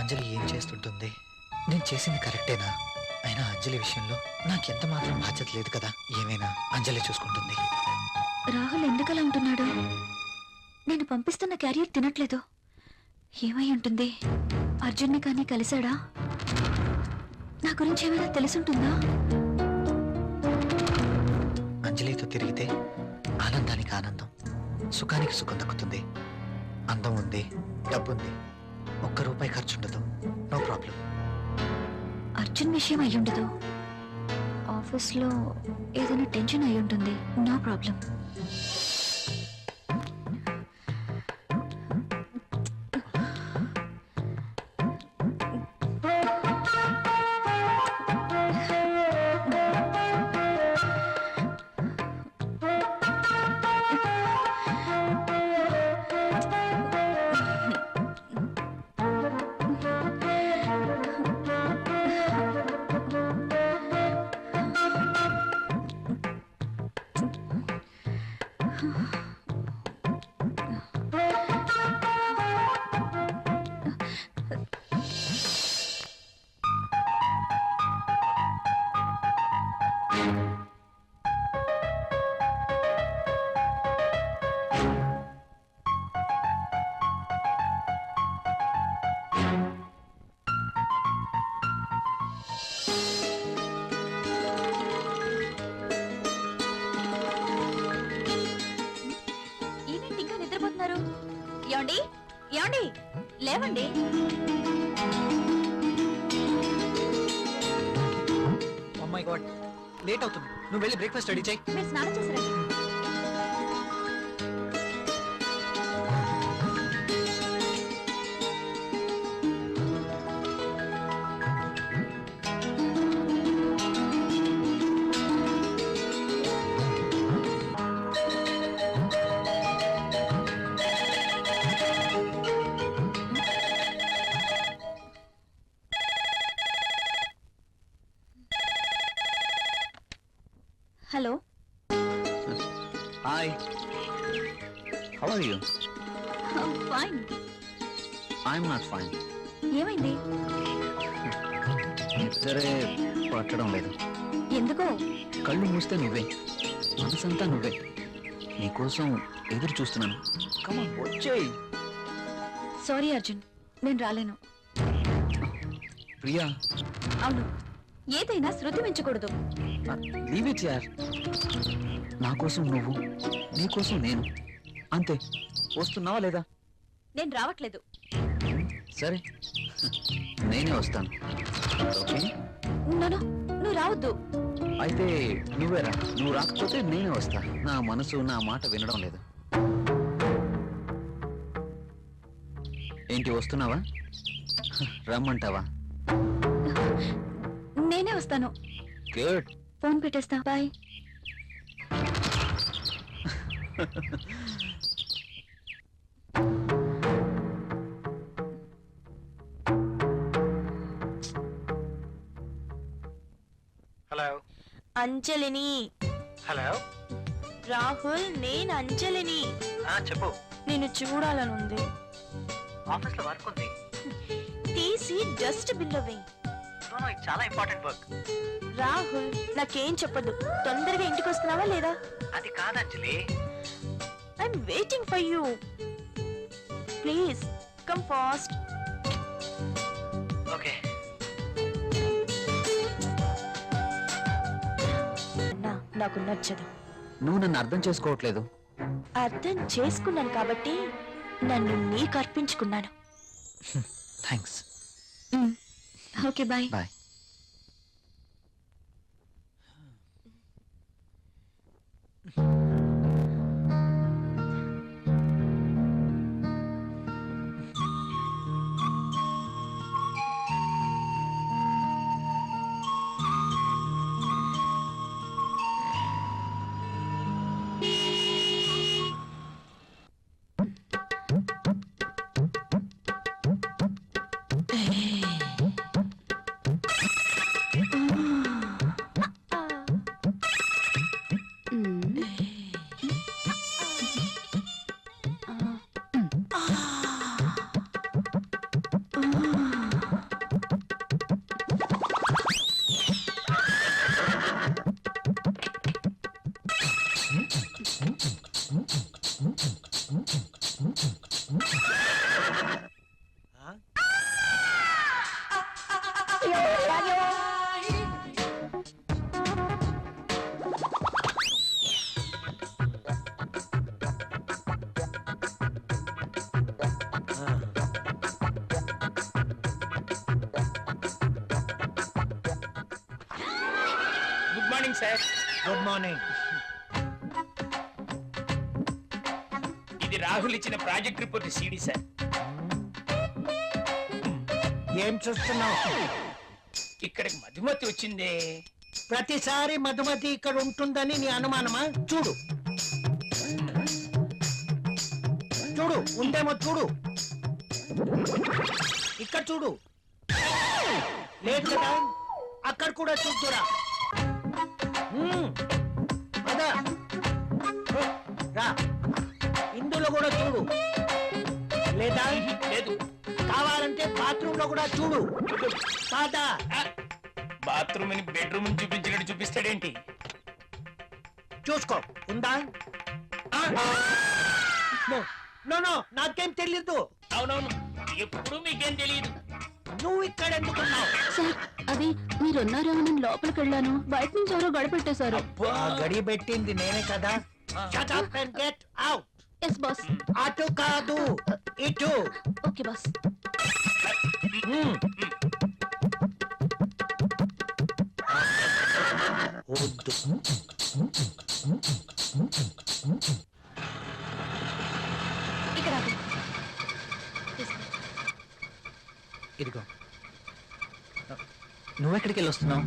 అంజలి ఏం చేస్తుంటుంది? నేను చేసింది కరెక్టేనా? అయినా అంజలి విషయంలో నాకెంత మాత్రం బాధ్యత లేదు కదా. ఏమైనా అంజలి చూసుకుంటుంది. రాహుల్ ఎందుకలా ఉంటున్నాడు? నేను పంపిస్తున్న క్యారియర్ తినట్లేదు. ఏమై ఉంటుంది? అర్జున్ని కానీ కలిశాడా? నా గురించి ఏమైనా తెలిసుంటుందా? అంజలితో తిరిగితే ఆనందానికి ఆనందం, సుఖానికి సుఖం దక్కుతుంది. అందం ఉంది, డబ్బుంది, ₹1 ఖర్చు ఉండదు. No problem. అర్జున్ విషయం అయి ఉండదు. ఆఫీస్లో ఏదైనా టెన్షన్ అయి ఉంటుంది. No problem. ఈయనేంటి ఇంకా నిద్రపోతున్నారు? ఏమండి, ఏమండి, లేవండి. Oh my God, లేట్ అవుతుంది. నువ్వు వెళ్ళి బ్రేక్ఫాస్ట్ రెడీ చేయి. మీరు స్నానం చేసిరండి. Hello, hi, how are you? Fine. I'm not fine. ఏమైంది? నిద్రే పట్టడం లేదు. ఎందుకో? కళ్ళు మూస్తే నువ్వే, మనసంతా నువ్వే. నీకోసం ఎదురు చూస్తున్నాను. కమాన్, వచ్చేయ్. సారీ అర్జున్, నేను రాలేను. ప్రియా, అవును, ఏదైనా శృతి మించకూడదు. లీవ్ ఇట్ యార్. నా కోసం నువ్వు, నీ కోసం నేను, అంతే. వస్తున్నావా లేదా? నేను రావట్లేదు. సరే, నేనే వస్తాను. ఓకే? నో నువ్వు రావద్దు. అయితే నువ్వేరా. నువ్వు రాకపోతే నేనే వస్తా. నా మనసు నా మాట వినడం లేదు. ఏంటి, వస్తున్నావా? రమ్మంటావా? నేనే వస్తాను. గుడ్. ఫోన్ పెట్టేస్తా. బాయ్. హలో అంజలిని. హలో రాహుల్, నేను అంజలిని. చెప్పు. నిన్ను చూడాలనుంది. ఆఫీస్ లో వర్క్ ఉంది. తీసి డస్ట్ బిన్ వేయి. ఇది చాలా ఇంపార్టెంట్ వర్క్. రాహుల్, నాకేం చెప్పదు. తొందరగా ఇంటికి వస్తున్నావా లేదా? అది కాదు Anjali. I'm waiting for you. Please come fast. Okay. నాకు నచ్చదు. నువ్వు నన్ను అర్థం చేసుకోవట్లేదు. అర్థం చేసుకున్నాను కాబట్టి నన్ను నీకు అర్పించుకున్నాను. Thanks. Okay bye. Bye. Good morning sir. Good morning. ఇది రాహుల్ ఇచ్చిన ప్రాజెక్ట్ రిపోర్ట్ సీడీ సార్. ఏం చూస్తున్నావు? ఇక్కడికి మధుమతి వచ్చిందే. ప్రతిసారి మధుమతి ఇక్కడ ఉంటుందని నీ అనుమానమా? చూడు చూడు, ఉందేమో చూడు. ఇక్కడ చూడు. లేదు కదా, అక్కడ కూడా చూద్దురా. అదా రా, ఇందులో కూడా చూడు. లేదా లేదు. కావాలంటే బాత్రూమ్ లో కూడా చూడు. కాదా? బాత్రూమ్ ని బెడ్రూమ్ చూపించినట్టు చూపిస్తాడేంటి? చూసుకో, ఉందా? నో నో నో, నాకేం తెలీదు. అవునవును, ఎప్పుడు మీకేం తెలియదు. నువ్వు ఇక్కడ ఎందుకున్నావు? సార్, అది మీరున్నారేమో లోపలికి వెళ్ళాను. బయట నుంచి ఎవరో గడపెట్టేశారు. ఆ గడి పెట్టింది నేనే కదా. Shut up and get out. Yes boss. అటు కాదు, ఇటు. Okay boss. వద్దు. ఇక్కడ ఆగు. ఇదిగో. నువ్వెక్కడికి వెళ్ళి వస్తున్నావు?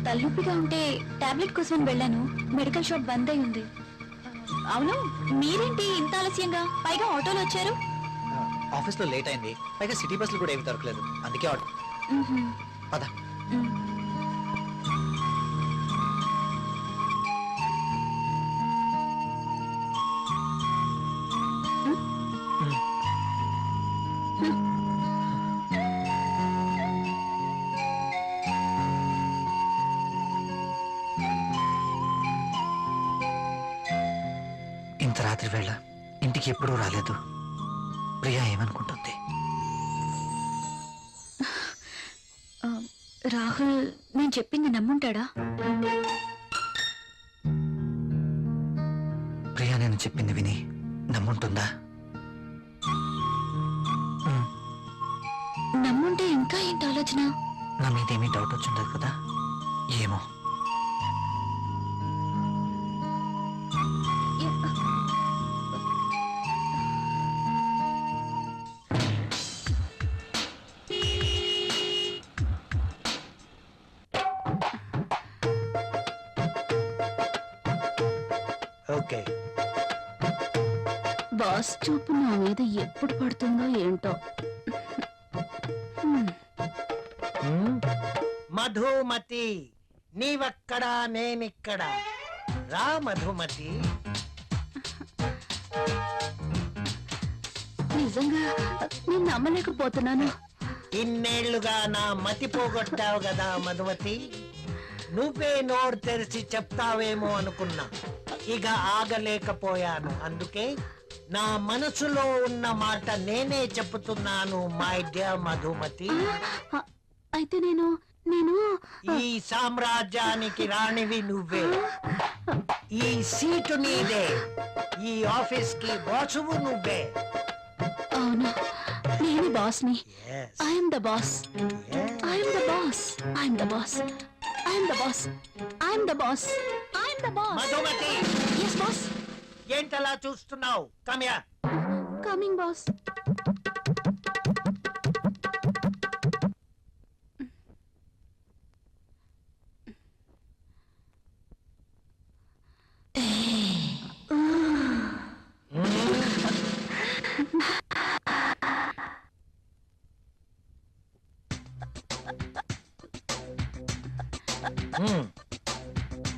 తలనొప్పిగా ఉంటే టాబ్లెట్ కోసం వెళ్ళాను. మెడికల్ షాప్ బంద్ అయి ఉంది. అవును, మీరేంటి ఇంత ఆలస్యంగా? పైగా ఆటోలో వచ్చారు. ఆఫీస్ లో లేట్ అయింది. పైగా సిటీ బస్సులు కూడా ఏమి దొరకలేదు. అందుకే ఆర్డర్. పద. ఇంత రాత్రి వేళ ఇంటికి ఎప్పుడూ రాలేదు. ప్రియా ఏమనుకుంటుంది? రాహుల్ నేను చెప్పింది నమ్ముంటాడా? ప్రియా నేను చెప్పింది విని నమ్ముంటుందా? నమ్ముంటే ఇంకా ఇంకా ఏంటి ఆలోచన? నా మీద ఏమీ డౌట్ వచ్చిండదు కదా? ఏమో. ఓకే, బాస్ చూపు నా మీద ఎప్పుడు పడుతుందో ఏంటో. మధుమతి, నీవక్కడా నేనిక్కడ. రా మధుమతి. నిజంగా నేను నమ్మలేకపోతున్నాను. ఇన్నేళ్లుగా నా మతి పోగొట్టావు కదా మధుమతి. నువ్వే నోరు తెరిచి చెప్తావేమో అనుకున్నా, ఇక ఆగలేకపోయాను. అందుకే నా మనసులో ఉన్న మాట నేనే చెప్తున్నాను మై డియర్ మధుమతి. అయితే నేను నేను ఈ సామ్రాజ్యానికి రాణివి నువ్వే. ఈ సీటు నీదే. ఈ ఆఫీస్ కి బాసువు నువ్వే. అవును, నేను బాస్ని. Yes, I'm the boss. yes. I'm the boss. I'm the boss. I'm the boss. I'm the boss. I'm the boss. Madhumathi, yes boss. ఏంటలా చూస్తున్నావు? కమ్యా. Coming boss.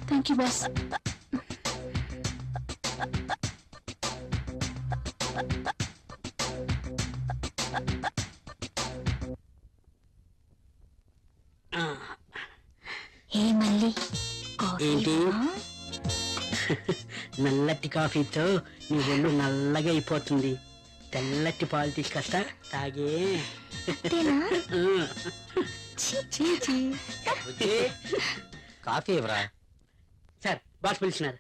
Thank you boss. ఏ మళ్ళీ ఏంటి? నల్లటి కాఫీతో నీ ఒళ్ళు నల్లగా అయిపోతుంది. తెల్లటి పాలు తీసుకొస్తా, తాగే. కాఫీ ఎవరా? సార్, బాస్ పిలిచినారు.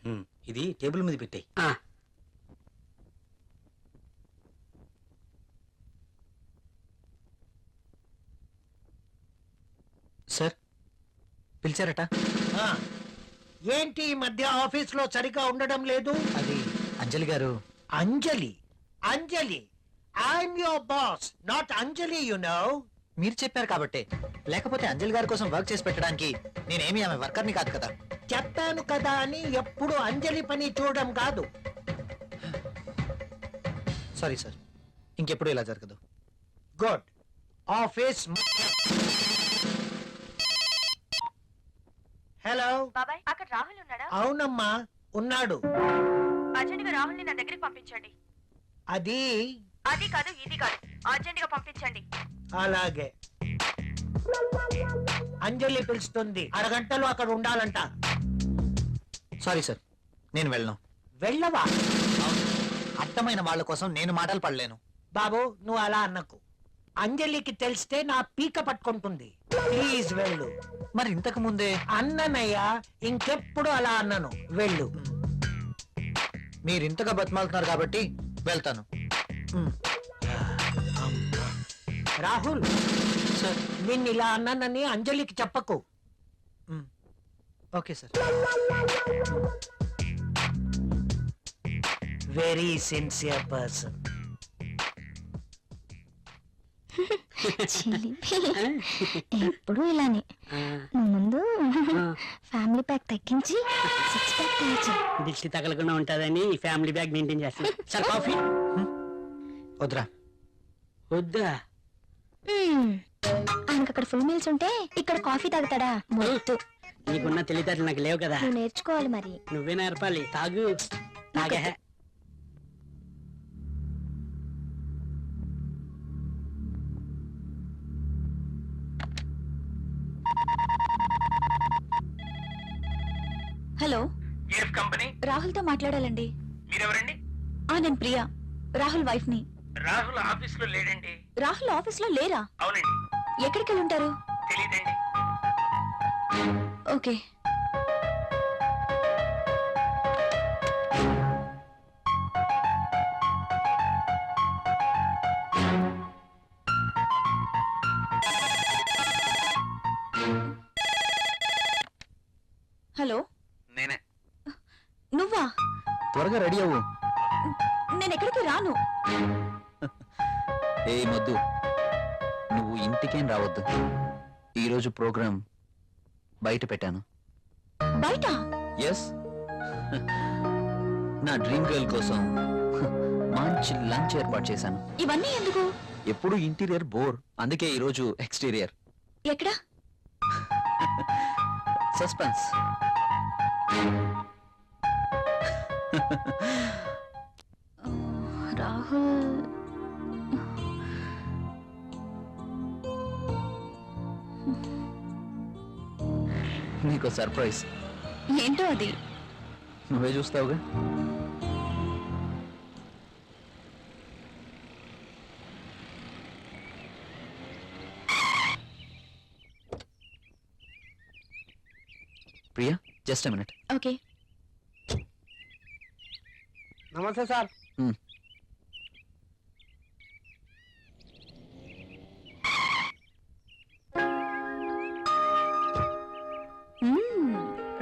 ఇది టేబుల్ మీద పెట్టాయి. సార్ పిలిచారట. ఆ, ఏంటి ఈ మధ్య ఆఫీస్ లో సరిగా ఉండడం లేదు? అది అంజలి గారు. Anjali, Anjali, I'm your boss, not Anjali, you know. మీరు చెప్పారు కాబట్టి, లేకపోతే అంజలి గారి కోసం వర్క్ చేసి పెట్టడానికి నేనేమి ఆమె వర్కర్ని కాదు కదా. చెప్పాను కదా అని ఎప్పుడు అంజలి పని చూడడం కాదు. సారీ సార్, ఇంకెప్పుడు ఇలా జరగదు. గుడ్. ఆఫీస్. హలో. బాబాయ్, అక్కడ రాహుల్ ఉన్నాడా? అవునమ్మా, ఉన్నాడు. అర్జెంట్ రాహుల్ ని నా దగ్గరికి పంపించండి. అది అది కాదు, ఇది కాదు, అర్జెంట్ గా పంపించండి. అలాగే. అంజలి పిలుస్తుంది, అరగంటలో అక్కడ ఉండాలంట. సారీ సార్, నేను వెళ్ళను. వెళ్ళవా? అర్థమైన వాళ్ళ కోసం నేను మాటలు పడలేను. బాబు, నువ్వు అలా అన్నకు. అంజలికి తెలిస్తే నా పీక పట్టుకుంటుంది. ప్లీజ్ వెళ్ళు. మరి ఇంతకు ముందే అన్ననయ్యా, ఇంకెప్పుడు అలా అన్నను. వెళ్ళు. మీరు ఇంతగా బతిమాలుతున్నారు కాబట్టి వెళ్తాను. రాహుల్, సార్. నిన్ను ఇలా అన్నానని అంజలికి చెప్పకు. Okay sir. Very sincere person. ఎప్పుడు ఇలానే. ముందు ఫ్యామిలీ ప్యాక్ తగ్గించి 6 ప్యాక్ తినచ్చు. దిష్టి తగలకుండా ఉంటుందని ఫ్యామిలీ బ్యాగ్ మెయింటైన్ చేస్తాను. సార్, కాఫీ వద్దురా. వద్దా? ఆయనకు అక్కడ ఫుల్ మీల్స్ ఉంటే ఇక్కడ కాఫీ తాగుతాడా? మొద్దు. నీకున్న తెలివితేటలు నాకు లేవు కదా. నువ్వు నేర్చుకోవాలి మరి. నువ్వే నేర్పాలి. తాగు. తాగే. Hello, AF company. రాహుల్ తో మాట్లాడాలండి. మీరెవరండి? నేను ప్రియా, రాహుల్ వైఫ్ ని. రాహుల్ ఆఫీస్ లో లేడండి. రాహుల్ ఆఫీస్ లో లేరా? అవునండి. ఎక్కడికి వెళ్ళి ఉంటారు? తెలీదండి. ఓకే. త్వరగా రెడీ అవ్వు. నేను ఎక్కడికి రాను. ఏ మొద్దు, నువ్వు ఇంటికేం రావద్దు. ఈరోజు ప్రోగ్రాం బయట పెట్టాను. బయట? ఎస్, నా డ్రీమ్ గర్ల్ కోసం మంచి లంచ్ ఏర్పాటు చేశాను. ఇవన్నీ ఎందుకు? ఎప్పుడు ఇంటీరియర్ బోర్, అందుకే ఈరోజు ఎక్స్టీరియర్. ఎక్కడ? సస్పెన్స్. రాహుల్ నీకు సర్ప్రైజ్. ఏంటో అది? నువ్వే చూస్తావుగా. Priya, just a minute. Okay. నమస్తే సార్.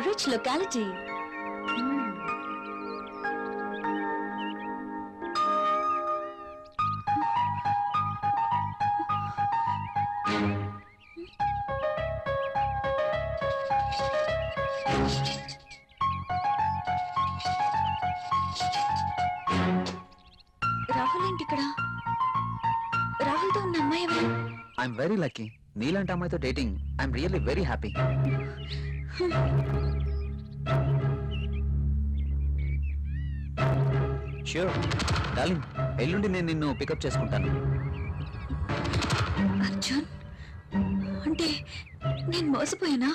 Rich locality. రాహుల్ ఏంటి ఇక్కడ? రాహుల్తో ఉన్న అమ్మాయి ఎవరు? I'm very lucky. నీలాంటి అమ్మాయితో dating I'm really very happy. Sure darling, ఎల్లుండి నేను నిన్ను పికప్ చేసుకుంటాను. అర్జున్, అంటే నేను మోసపోయానా?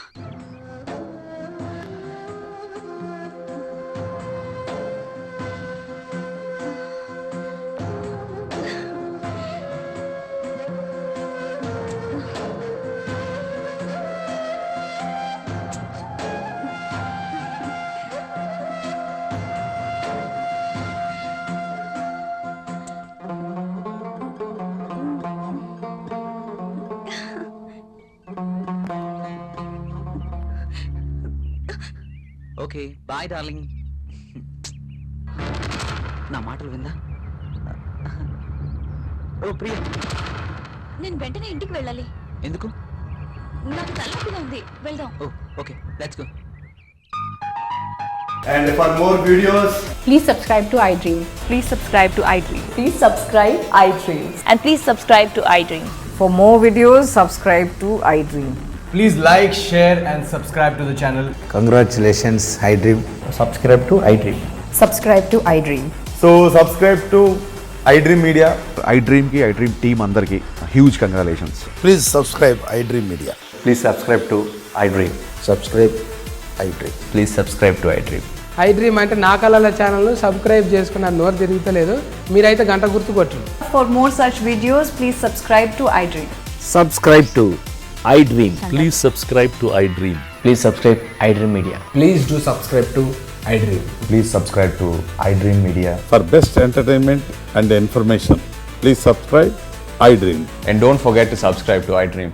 Okay bye darling. నా మాటలు విందా? ఓ ప్రియా, నేను వెంటనే ఇంటికి వెళ్ళాలి. ఎందుకు? నాకు తలనొప్పిగా ఉంది. వెళ్దాం. Oh okay, let's go. And for more videos, Please subscribe to iDream. Please subscribe to iDream. Please subscribe iDream. And please subscribe to iDream. For more videos, subscribe to iDream. please like, share, and subscribe to the channel. Congratulations, iDream. Subscribe to iDream. Subscribe to iDream. So, subscribe to iDream Media. iDream ki iDream team andarki huge congratulations. Please subscribe iDream Media. Please subscribe to iDream. Subscribe iDream. Please subscribe to iDream. iDream అంటే నా కళల channel subscribe చేసుకున్న నోరు తిరుగుతలేదు. మీరైతే గంట గుర్తు కొట్టండి. For more such videos, please subscribe to iDream. Subscribe to iDream. Please subscribe to iDream. Please subscribe iDream Media. Please do subscribe to iDream. Please subscribe to iDream Media. For best entertainment and information, please subscribe iDream. And don't forget to subscribe to iDream.